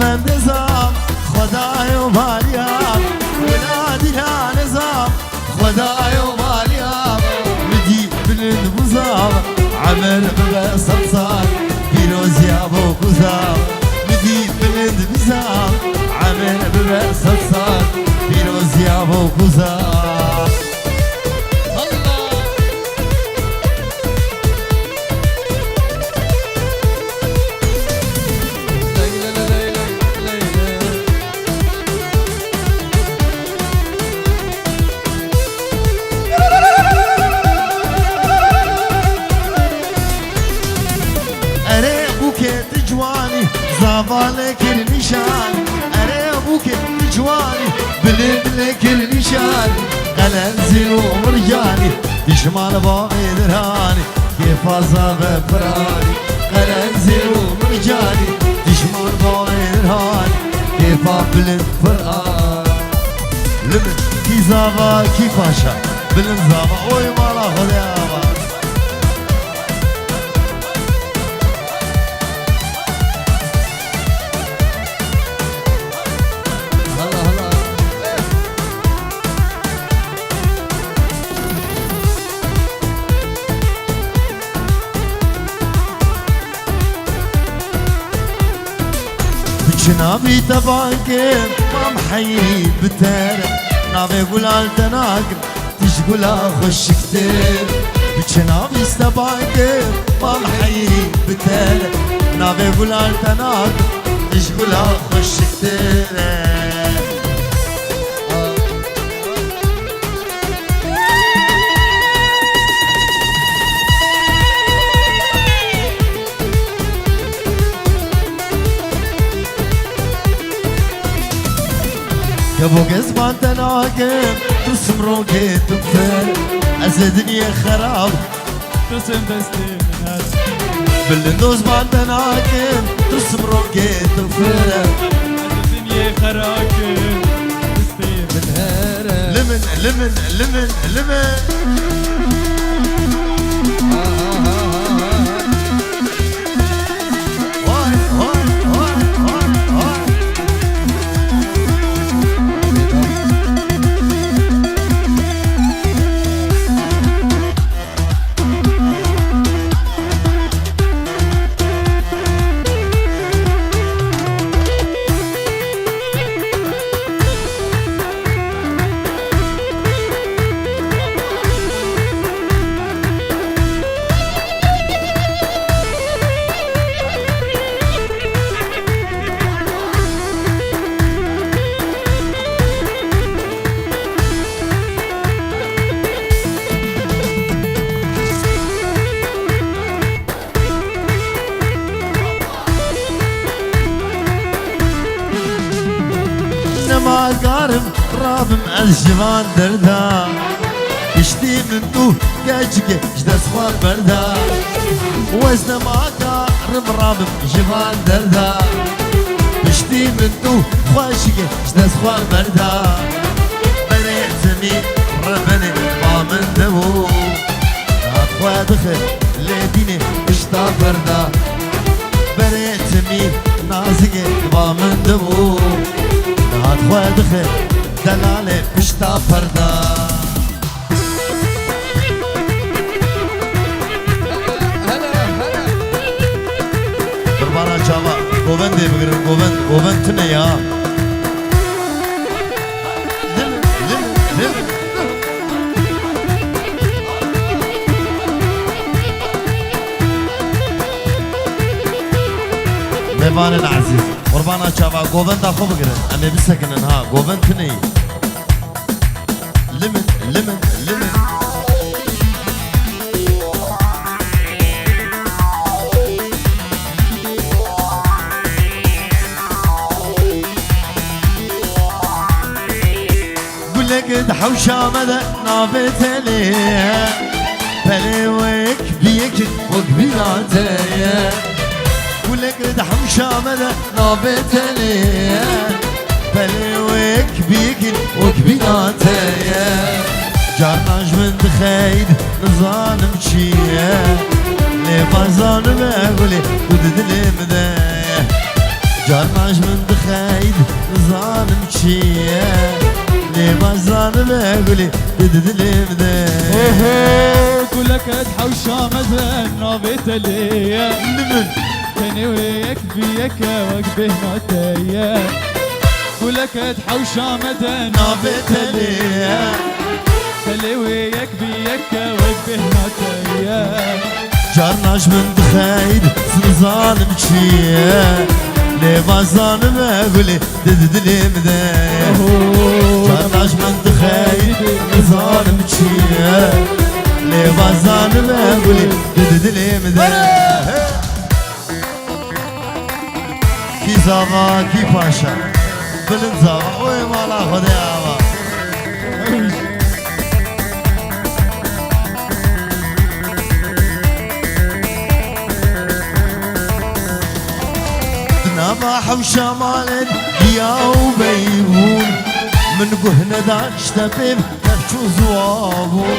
من نظام خدای و مالیام ولادی لا نظام خدای و مالیام بدی بلند بزام عمل ببسط صار پیروز یا بو بزام بدی بلند بزام عمل ببسط صار پیروز یا بو بزام زافالك النشان أريبوك الجواني بلدلك النشان قلنزل ومرجاني تشمال بابي درهاني كيف أصاب فراني قلنزل ومرجاني تشمال بابي درهاني كيف بلد فراني لمن كي زافا كي فاشا بلد زافا اوي مالا خديابا نابي تباكم ما محيي بتارة نابي قولال تناكم تشقولا خوش كتير بجنابي استباكم ما محيي بتارة نابي قولال تناكم تشقولا خوش كتير يابو قزبان تناقم ترسم روكي تنفر أزدني خراب ترسم دستي من هاد بالندوز بان تناقم ترسم روكي تنفر أزدني خراكم دستي من هاد لمن لمن لمن لمن ما قارب رابم الجبان دردا بشتي من تو كاجك جدا صفار بردا وزن ما قارب رابم جبان دردا بشتي من تو خواشك جدا صفار بردا بريت زمين ربني ما من دبو اخوة دخل لديني بشتا بردا بريت زمين نازقي ما من دبو هات دخل دلالة بشتا فردا بربانا چاوا گوبند دي بگرن گوبند تنه يا مهمان العزيز قربانا چاوا گوبند اخو بگرن امي بسکنن ها گوبند تنه لمن لمن لمن قد حوشا مدى نابت ليه بلوك بيك وقبيلاتي ولك قد حوشا مدى نابت ليه بلوك بيك وقبيلاتي جارناج من دخيد نظالم شيه ليه بازان بقولي ودد لي مدايه جرناش من دخايد ظالم شيا لي ما ظالم اقولي ددلي بدا كلك تحوشة مثلا نابت ليا لمن كاني وياك بيك وقبه نوتيا كلك تحوشة مثلا نابت ليا كاني وياك بيك وقبه نوتيا جرناش من دخايد ظالم شيا لي ما ظالم اقولي ددلي بدا جرناش من دخايد ظالم شيا لي ما ظالم اقولي ددلي بدا کی زاغا کی پاشا بلند زاغا اوی مالا خدا آوا نبا حوشا مالد يا وبيبون من قهنا داشت بيب نفشو زوابون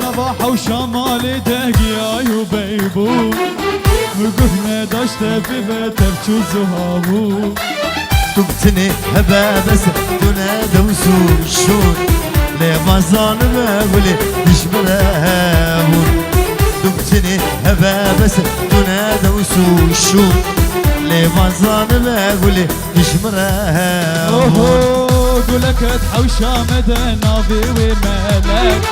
نباح وشمال دقيا وبيبو وقفنا داشت بيبتر شو زهابو تبتني هبا بس تنادى وسوشون لي ما ظالم اقولي تشبرهون تبتني هبا بس تنادى وسوشون لي ما ظالم اقولي تشبرهون قولك تحوشة مدى ناضي ومالك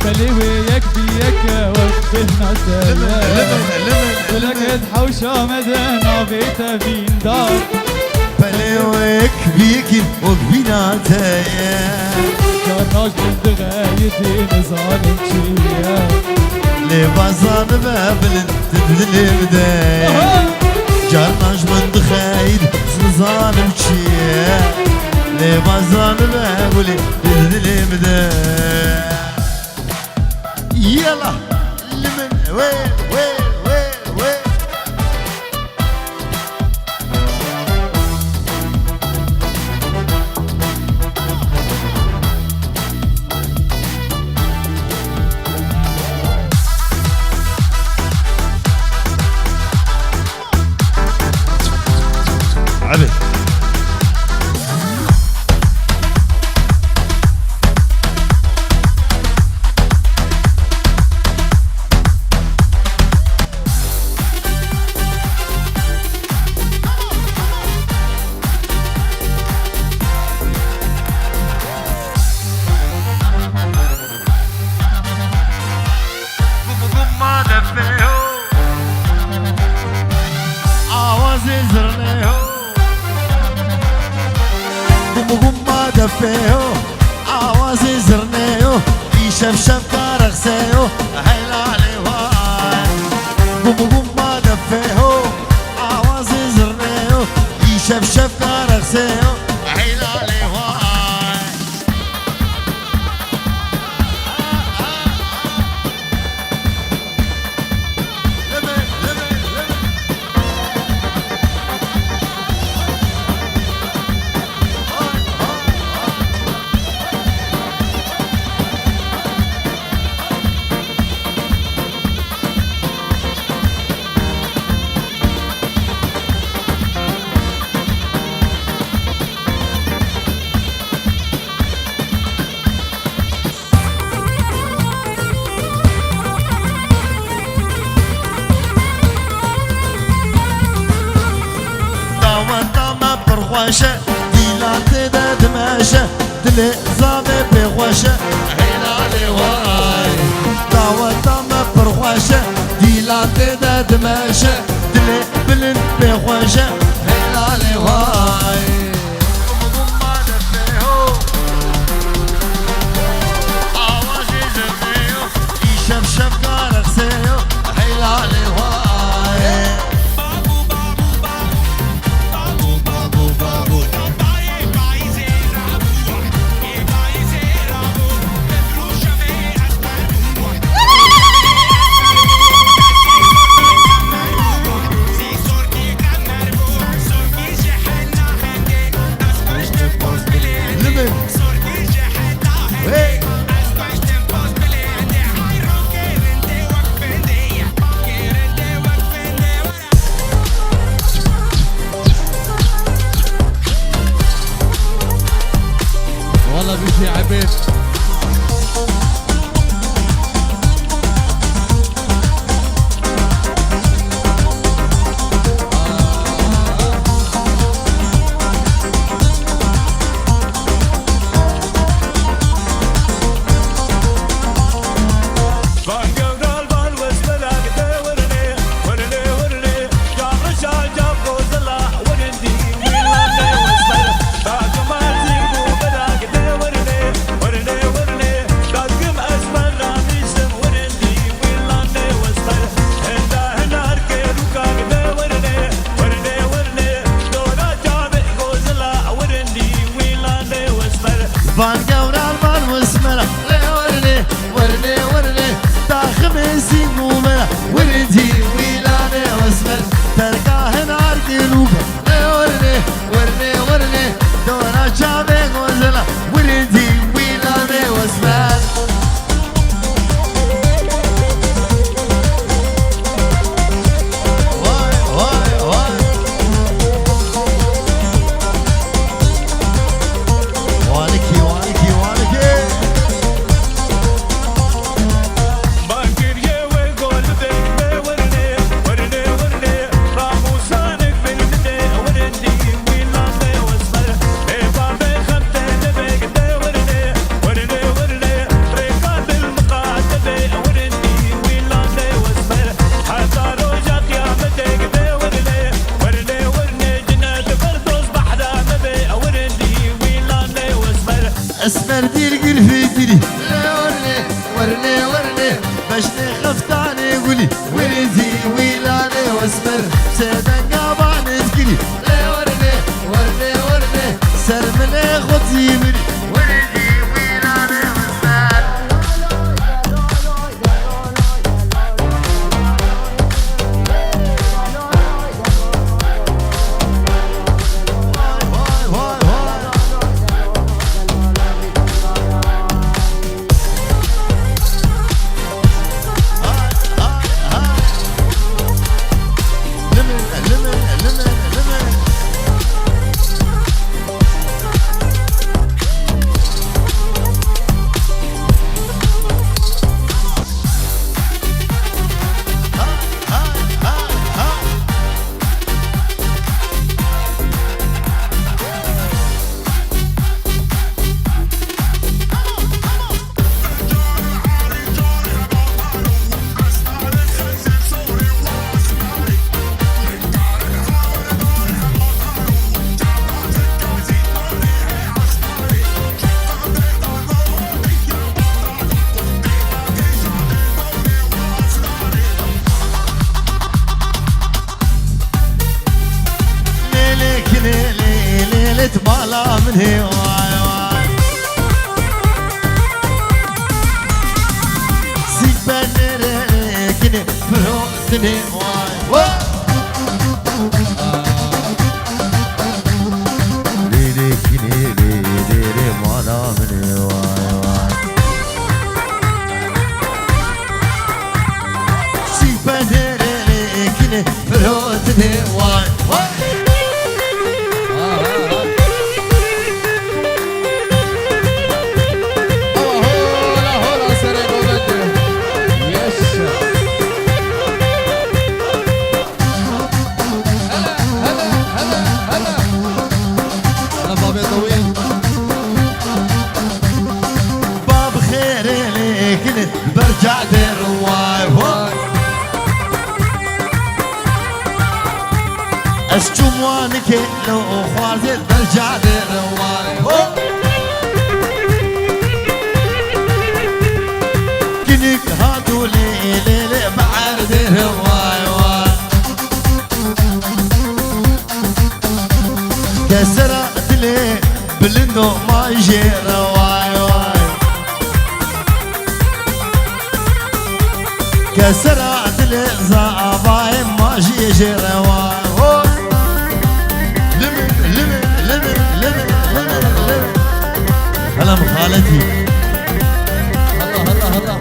خلي وياك بيك وقفه نسلك قولك تحوشة مدى ناضي تبين دار بلوك بيكي وقبيناتي كرناش من دغايتي نظالم شيا لي بازان بابل تدلي بداية جرناش من دخايد ظالم شيا لي بازان بابل تدلي بداية يلا لمن وين وين وين وين عبد ما دفنه آوازي زرنه ما دفنه آوازي زرنه يشف شف كارخسه هيلالي واي ما دفنه آوازي زرنه يشف شف كارخسه هيلالي واي خوشه دیلات ده دمشه دل زابه به خوشه هیلالی وای دعوتم پر خوشه دیلات ده دمشه دل بلند به خوشه هیلالی وای شف شف کارخسه هیلالی وای خشني خفتاني قولي ولدي ويلاني واسمر سيدان قاباني تقلي لي ورني ورني ورني سر من اخوتي مني ولدي ويلاني واسمر واي واي ليلة بالا من هي واي واي سيك بنيري كني فروتني واي واي ليلة كني ليلة بالا من هي واي واي سيك بنيري كني فروتني واي واي برجع دير واي واي اشجم وانك لو خوارزت برجع دير واي واي كنك هادو ليلة بعر دير واي واي كسرت لي بلندو ما يجير واي واي كسرت الزعباي ماشي جرواي لمن لمن لمن لمن لمن لمن هلا بخالتي الله الله الله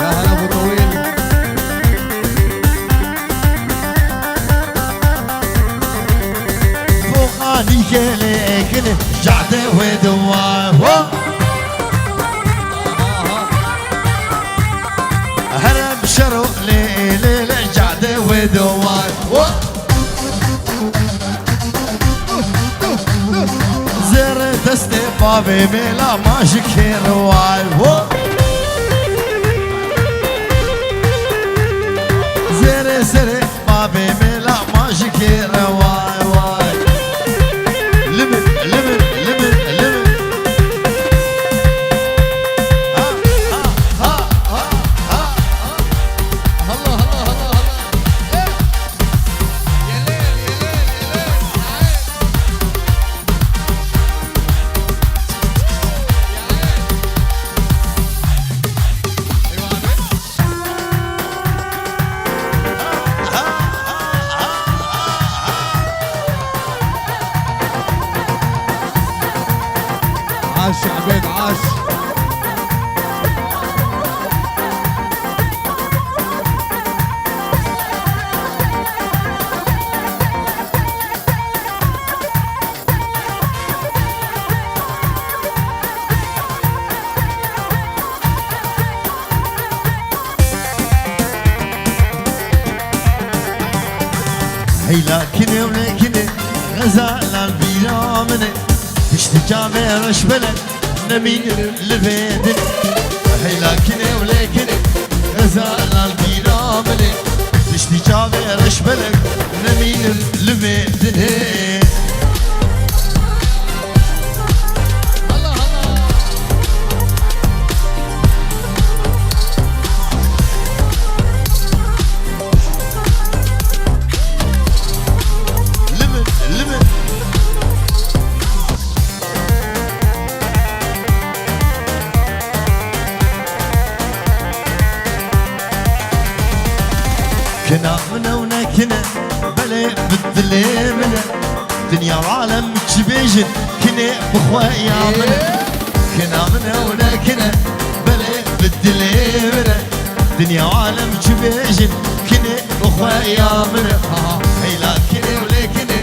يا هلا ابو طويل فوقاني كليكني جعده ودواي هرب شرو ليلة جعده ودواي زر دستي بابي ميلا ما شكير واي زر زر بابي ميلا ما شكير واي واي لمن لمن لمن لمن عاش يا عبيد عاش. هي لكن ولكن غزال البيرامنه تشتجامي رشبلك نمين لفيدن هي لكن ولكن غزال البيرامنه تشتجامي رشبلك نمين لفيدن الله الله كنا بلا بدلي منا دنيا وعالم تشبيجن كنا بخوايا منا كنا منا ولا كنا بلا بدلي منا دنيا وعالم تشبيجن كنا بخوايا منا هيلا كنا ولا كنا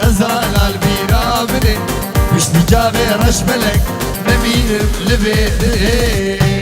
غزال البيرا منا مش تجابي رش بلك نمين لبيت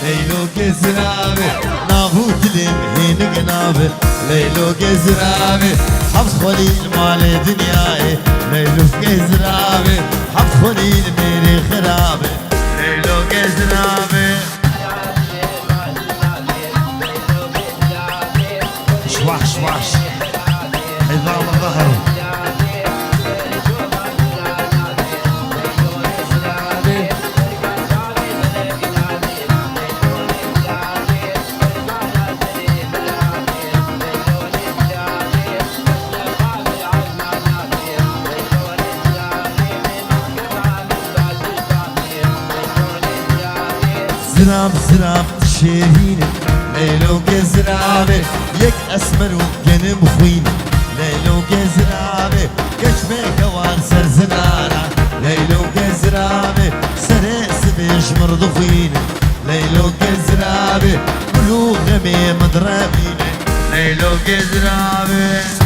ليلو كزرابي نابوت لمهين قنابي ليلو كزرابي حبس خليل مال دنياي ليلو كزرابي حبس خليل ميري خرابي ليلو كزرابي شواش شواش عظام الظهر زراب زراب تشيرين ليلو كزرابي يك اسمر وجنم خوين ليلو كزرابي كشمي كوان سر زنارة ليلو كزرابي سرس بيش مرضفين ليلو كزرابي بلوغ غمي مضربين ليلو كزرابي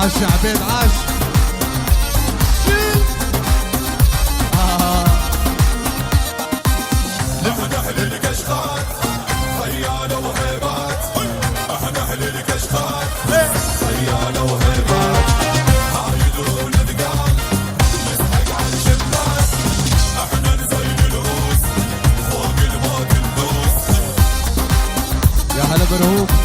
عاش يا عبيد عاش احنا اهل الكشخات خيانة وهيبات احنا اهل الكشخات خيانة وهيبات هايدون ثقال نسحق على الشباك احنا نزين الروس فوق الموت ندوس يا هلا برهوب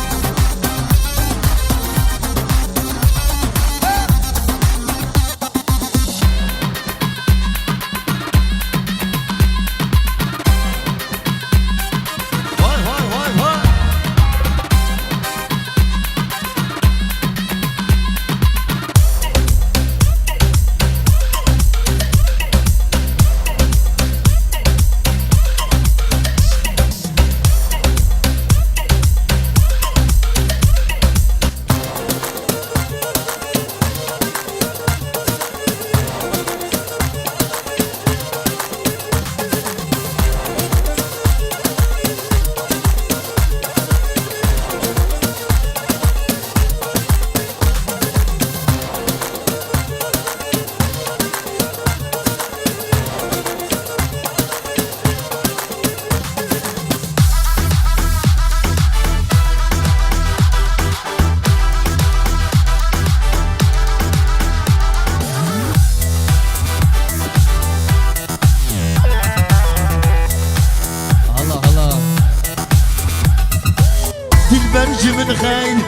من خاين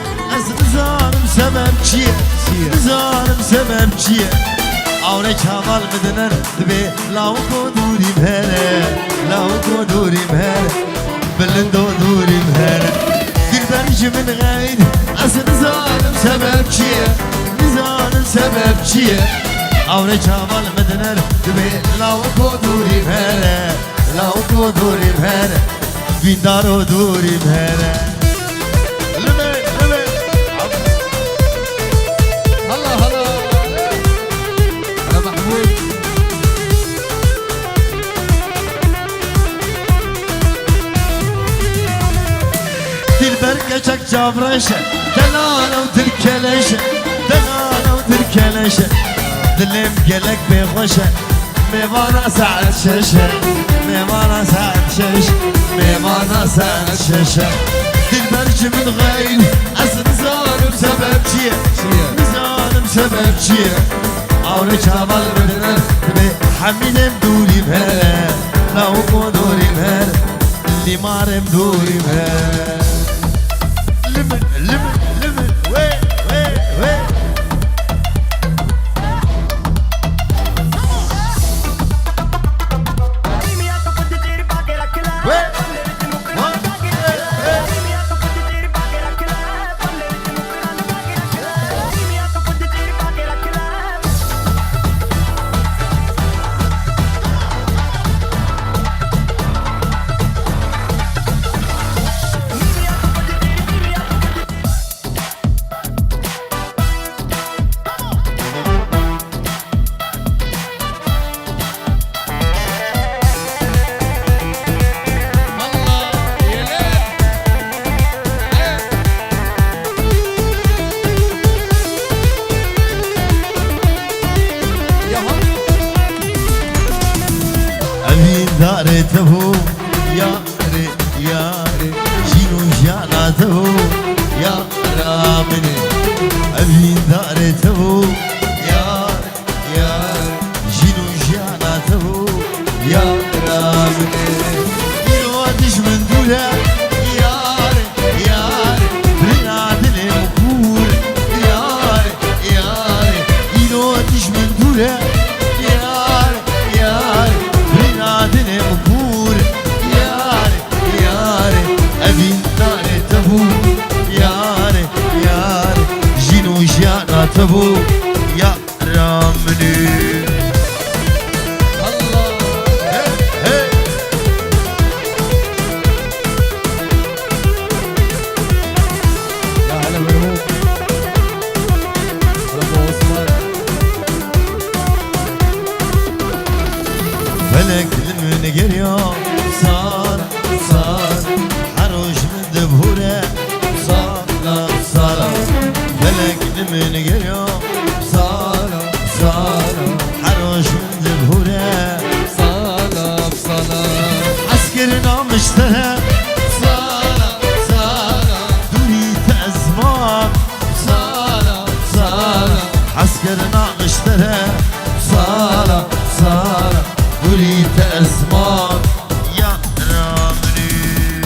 ظالم سبب چیه ظالم سبب چیه آونه کمال بدنن دبی لاو کو دوریم هره لاو کو دوریم هره بلندو دوریم هره دلبر دلبرج من غير أسن ظالم سبب چیه ظالم سبب چیه آوره چاوال مدنر دبی لاو کو دوریم هره لاو کو دوریم هره بیندارو دوریم هره لمه لمه هلا هلا هلا محمود دلبر geçek cavraşe Delana و تركلشه Delana و تركلشه دلم gelek بخوشه میوانا ساعت ششه میوانا ساعت ششه میوانا ساعت ششه دلبرج من غير أسن ظالم سبب چیه ظالم سبب چیه آوره چاوال بدنر به حمیدم دوریم هره لاوکو دوریم هره لیمارم دوریم هره limit, limit, limit, wait, wait, wait. دارته یاره یاره جینو جانته یاره ابین دارته یاره یاره جینو جانته یاره اینو آتش من دوله یاره یاره برنادل مکور یاره یاره اینو آتش من دوله یاره یاره برنادل مکور یاره یاره ابین دارته یاره یاره جینو جانته یاره منی فلك من قريو صار صار حروش من دبوره صار صار فلك من قريو صار صار حروش من دبوره صار صار عسكرنا مشتهى صار صار دوريت أزمان صار صار عسكرنا مشتهى صار صار أريد أسمار يا رامني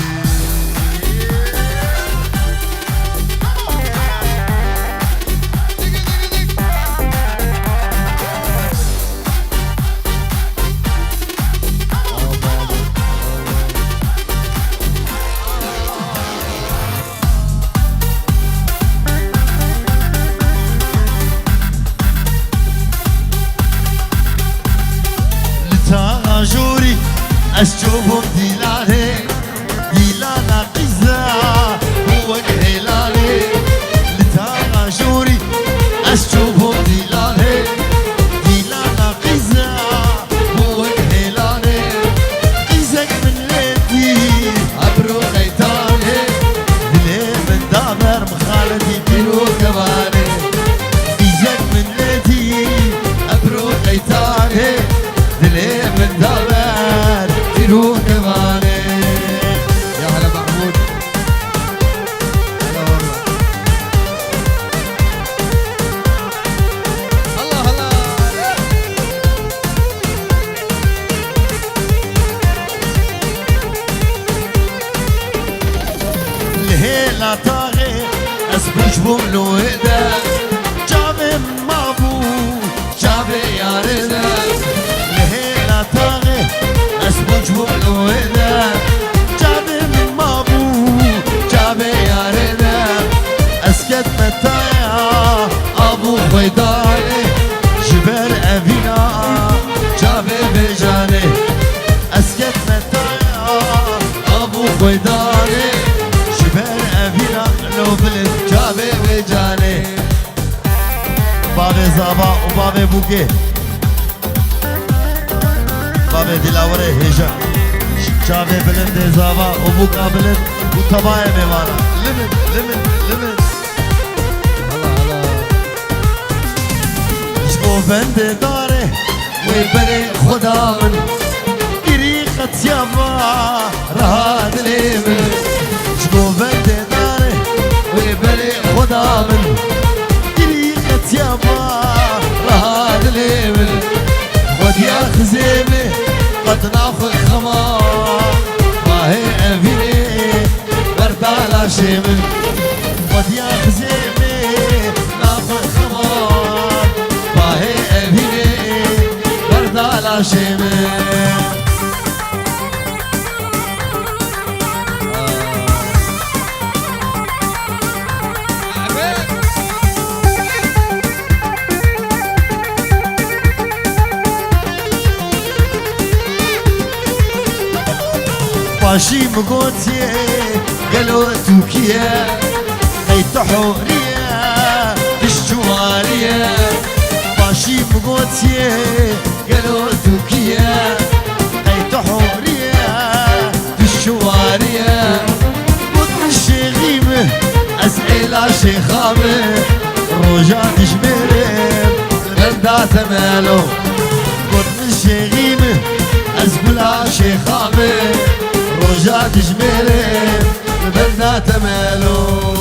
تاجوري أشوفهم ديلاني ديلانا قزا هو الهلالي لتاجوري أشوفهم ديلاني ديلانا قزا هو الهلالي قزك من ليتي عبرو خيطاني دلي من دابر مخالتي بيرو كباني قزك من ليتي عبرو خيطاني دلي من دابر تلو كماني يا هلا محمود هلا والله هلا هلا الهيلة طاغي اسبوج بملو ايدا جابي مابو جابي يا ريدا الهيلة طاغي اسبوج بملو ايدا جابي من مابو جابي يا ريدا خويداني جبر أبينا جابي بجاني أسكت متايا أبو خويداني جبر أبينا لو بلد جابي بجاني بابي زابا وبابي بوكي بابي دلاوري هيجا جابي بلد زابا وبوكا بلد وطبايا ميوانا لمن لمن لمن جبو بند داره ويبري خدا من طريقة يابا رهاد اليمن جبو بند داره ويبري خدا من طريقة يابا رهاد اليمن خد يا خزيمي قد ناخذ خمار ما هي أفيني بردالا شيمن خد يا خزيمي ناخذ خمار ما هي أفيني بردالا شيمن باشي مقوتي قالوا توكيا قيت حوريا الجوارية باشي مقوتي قالوا توكيا قيت حوريا الجوارية قد الشغيمة أسئلة شيخامة رجعت جميلة غندات مالو قد الشغيمة أسئلة شيخامة رجعت جميلة بنات مالو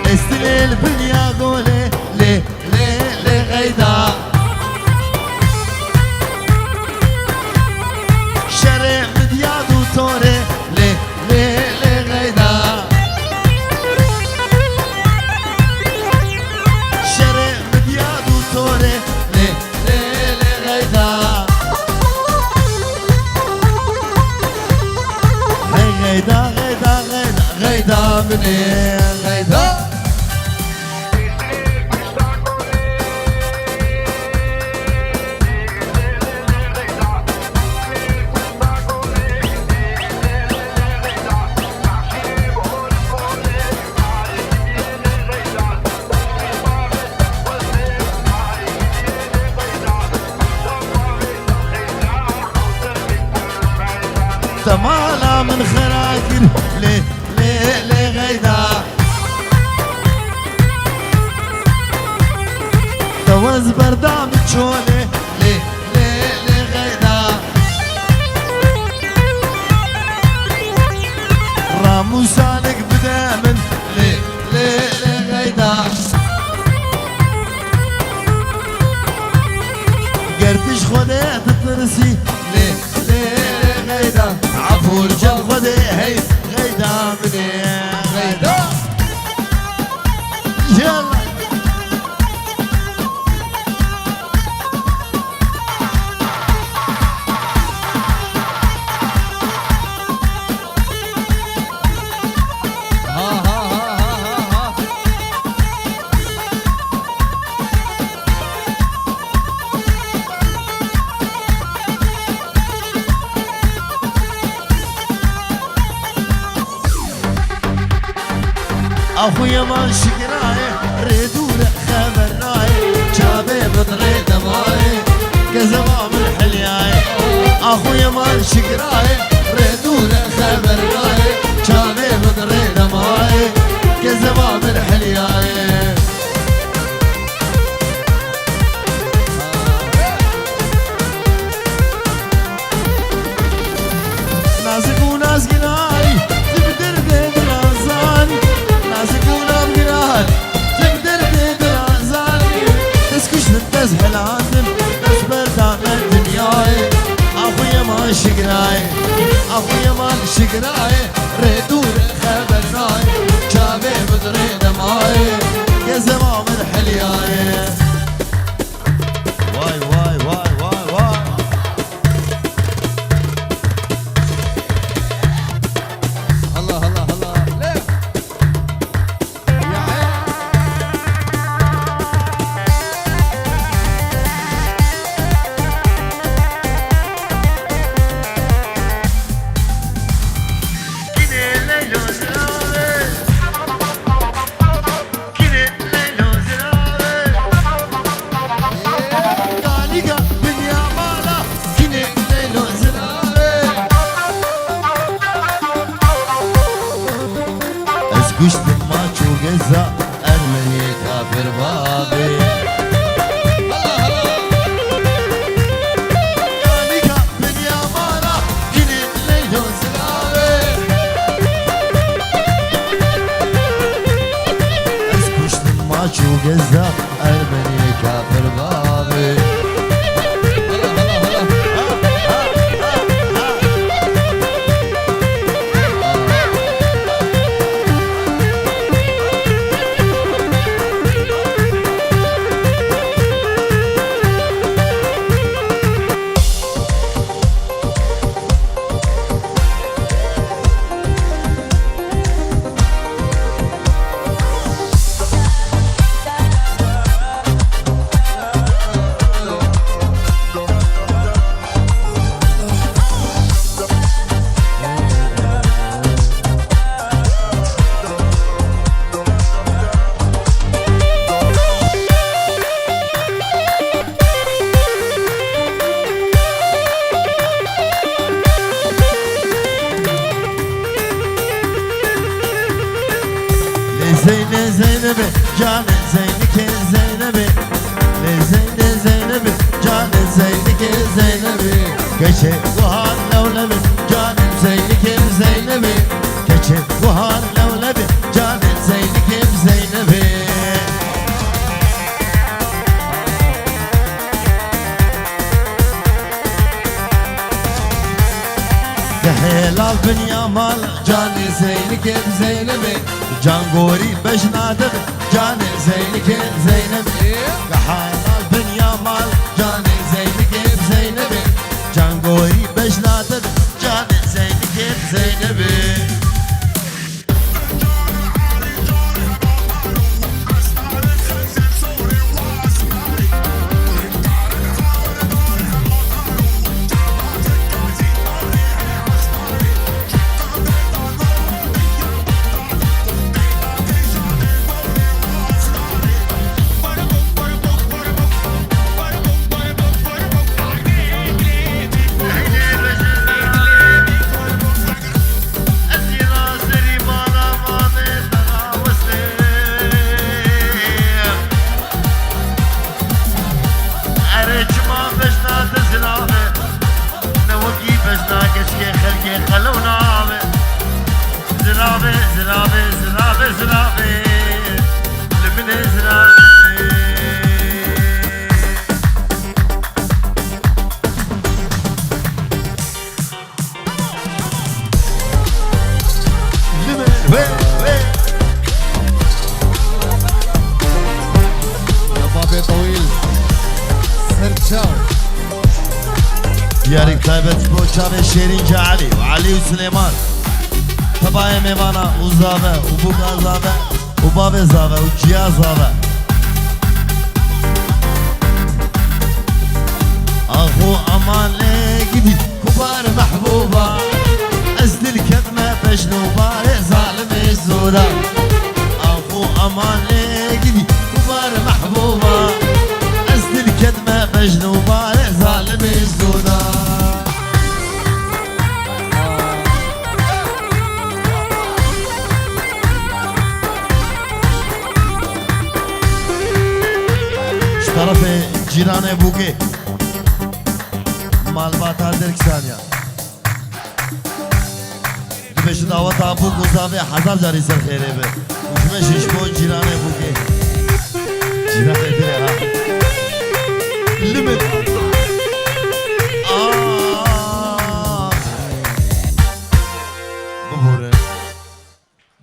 استليل بنيا قولي ليه ليه ليه غيدا شرع مدياد وطوري ليه ليه ليه غيدا شرع مدياد وطوري ليه ليه ليه غيدا هي غيدا غيدا غيدا غيدا مني غيدا تمالا من خراكر ليه ليه ليه غيدا توز بردام تشولي ليه ليه ليه غيدا رامو سالك بدامن ليه ليه ليه غيدا قرتش خديت ترسي ليه ليه غيدا عفور جاب خدي هي غيدا مني غيدا يلا اخويا ما شكراي ريدور خبرناي جابي بطري دماي كزمام الحلياي اخويا ما شكراي ريدور خبرناي جابي بطري دماي كزمام الحلياي نازك وناس قناي تقدر بدرازاني نازك وناس قناي تقدر بدرازاني تسكش نتزهل عندن ناس بردان الدنياي اخويا ما شقراي ليلو زرابي كني ليلو زرابي قاليقا بنيا مالا كني ليلو زرابي اسكشت ماتشو جزا ارمني كافر بابي شو قزاق أرمني كافر بابي زين زينبي جان زينك زينبي زين زينبي جان زينك زينبي كشي وهان لولبي جان زينك زينبي كشي وهان لولبي جان زينك زينبي كحيلال بن يامال جان زينك زينبي جان قوري باش نادم جان زينك زينبي كحالال بن يامال جان زينك زينبي جان قوري باش نادم جان زينك زينبي زرابي زرابي زرابي زرابي لمن زرابي يا بابي طويل سرتشاو يارك تايبت بوشان شيرين جعلي وعلي وسليمان تبايا ميمانا وزابة وبوكا زابة وبابي زابة وجيا زابة أخو أمان لقدي كبار محبوبة أزد الكذمة بجنوبة ظالم الزودة أخو أمان لقدي كبار محبوبة أزد الكذمة بجنوبة ظالم الزودة طرف جيران بوكي معلومات درك ثانية دبش دعوت ابو گزابه 1000 جاری سر خیره به وشمه ششبون جیران بوکي جیران دیره ها لیمت ببوره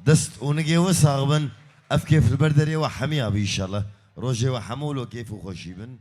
دست اونگی و ساغبن اف كيف البردري وحميها بإن شاء الله روجي وحمول وكيف وخشيبن